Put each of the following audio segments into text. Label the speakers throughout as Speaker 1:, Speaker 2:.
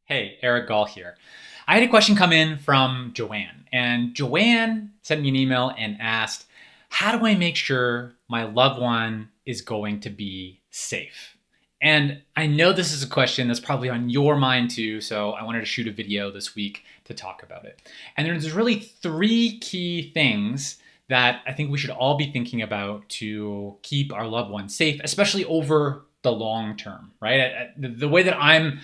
Speaker 1: Hey, Eric Gall here. I had a question come in from Joanne, and Joanne sent me an email and asked, how do I make sure my loved one is going to be safe? And I know this is a question that's probably on your mind too, so I wanted to shoot a video this week to talk about it. And there's really three key things that I think we should all be thinking about to keep our loved ones safe, especially over the long term, right? The way that I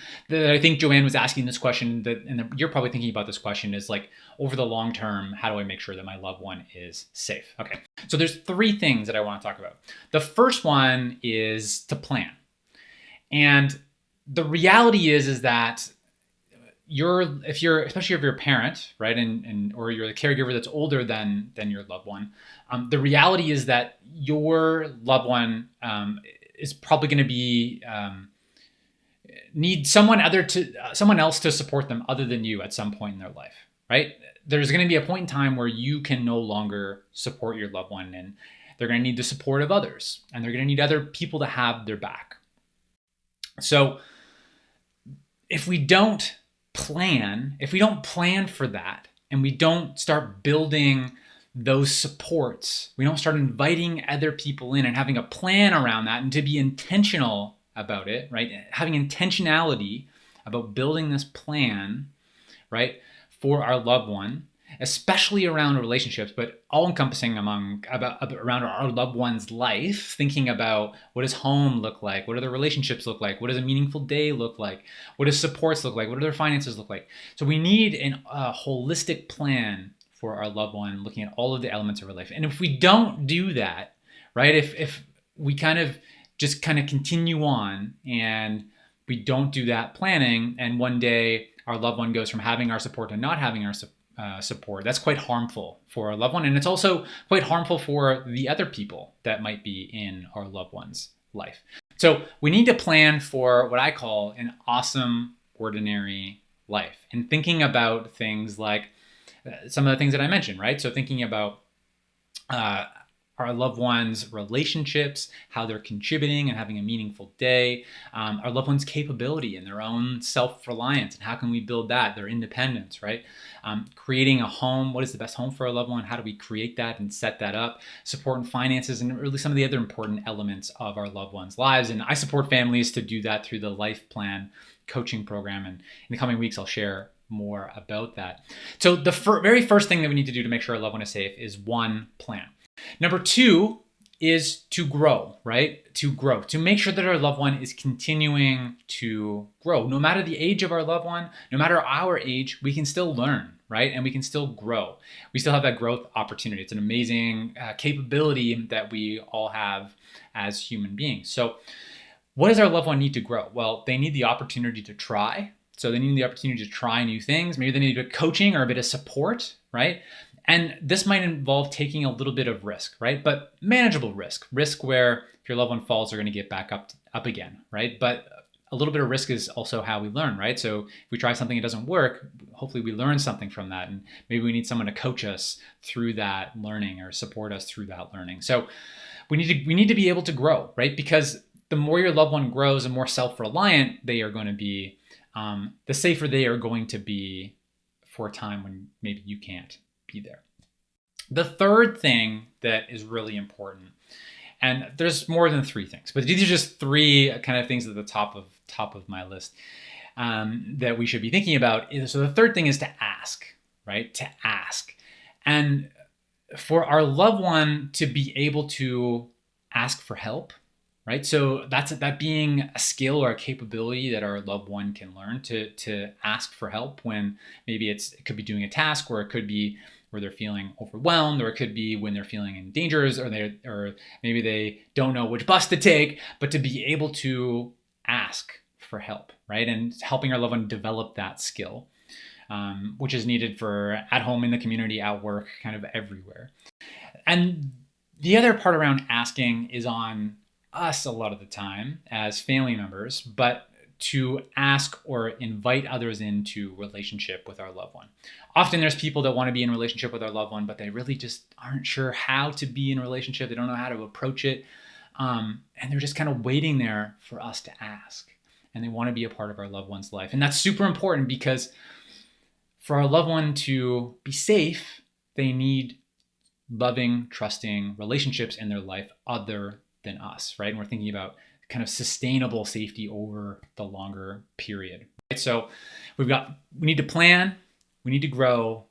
Speaker 1: think Joanne was asking this question, and you're probably thinking about this question, is like, over the long term, how do I make sure that my loved one is safe? Okay, so there's three things that I want to talk about. The first one is to plan. And the reality is that especially if you're a parent, right, and or you're the caregiver that's older than your loved one, the reality is that your loved one is probably going to be need someone else to support them other than you at some point in their life, right? There's going to be a point in time where you can no longer support your loved one, and they're going to need the support of others, and they're going to need other people to have their back. So if we don't plan for that, and we don't start building those supports, we don't start inviting other people in and having a plan around that, and to be intentional about it, right? Having intentionality about building this plan, right, for our loved one, especially around relationships, but all encompassing around our loved one's life, thinking about, what does home look like? What do the relationships look like? What does a meaningful day look like? What does supports look like? What do their finances look like? So we need a holistic plan for our loved one, looking at all of the elements of our life. And if we don't do that, right, if we kind of continue on and we don't do that planning, and one day our loved one goes from having our support to not having our support, that's quite harmful for our loved one. And it's also quite harmful for the other people that might be in our loved one's life. So we need to plan for what I call an awesome, ordinary life. And thinking about things like some of the things that I mentioned, right? So thinking about our loved ones' relationships, how they're contributing and having a meaningful day, our loved ones' capability and their own self-reliance, and how can we build that, their independence, right? Creating a home, what is the best home for our loved one? How do we create that and set that up? Support and finances, and really some of the other important elements of our loved ones' lives. And I support families to do that through the Life Plan coaching program. And in the coming weeks, I'll share more about that. So the very first thing that we need to do to make sure our loved one is safe is, one, plan. Number two is to grow, right? To grow, to make sure that our loved one is continuing to grow. No matter the age of our loved one, no matter our age, we can still learn, right? And we can still grow. We still have that growth opportunity. It's an amazing capability that we all have as human beings. So what does our loved one need to grow? Well, they need the opportunity to try. So they need the opportunity to try new things. Maybe they need a bit of coaching or a bit of support, right? And this might involve taking a little bit of risk, right? But manageable risk where if your loved one falls, they're going to get back up again, right? But a little bit of risk is also how we learn, right? So if we try something that doesn't work, hopefully we learn something from that. And maybe we need someone to coach us through that learning or support us through that learning. So we need to be able to grow, right? Because the more your loved one grows, the more self-reliant they are going to be, the safer they are going to be for a time when maybe you can't be there. The third thing that is really important, and there's more than three things, but these are just three kind of things at the top of my list that we should be thinking about. So the third thing is to ask, right? To ask. And for our loved one to be able to ask for help, right? So that being a skill or a capability that our loved one can learn, to ask for help when maybe it could be doing a task, or it could be where they're feeling overwhelmed, or it could be when they're feeling in dangers, or maybe they don't know which bus to take, but to be able to ask for help, right? And helping our loved one develop that skill, which is needed for at home, in the community, at work, kind of everywhere. And the other part around asking is on us a lot of the time as family members, but to ask or invite others into relationship with our loved one. Often there's people that want to be in relationship with our loved one, but they really just aren't sure how to be in a relationship. They don't know how to approach it. And they're just kind of waiting there for us to ask. and they want to be a part of our loved one's life. And that's super important because for our loved one to be safe, they need loving, trusting relationships in their life other than us, right? And we're thinking about kind of sustainable safety over the longer period. Right? So we need to plan, we need to grow,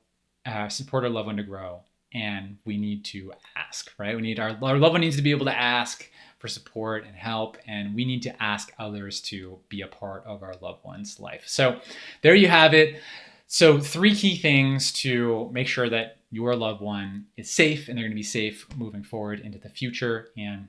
Speaker 1: support our loved one to grow, and we need to ask, right? We need our loved one needs to be able to ask for support and help, and we need to ask others to be a part of our loved one's life. So there you have it. So 3 key things to make sure that your loved one is safe and they're going to be safe moving forward into the future. And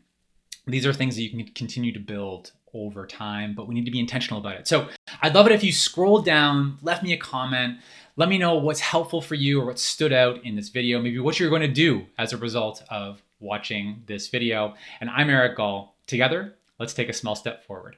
Speaker 1: these are things that you can continue to build over time, but we need to be intentional about it. So I'd love it if you scroll down, left me a comment, let me know what's helpful for you or what stood out in this video, maybe what you're going to do as a result of watching this video. And I'm Eric Gall. Together, let's take a small step forward.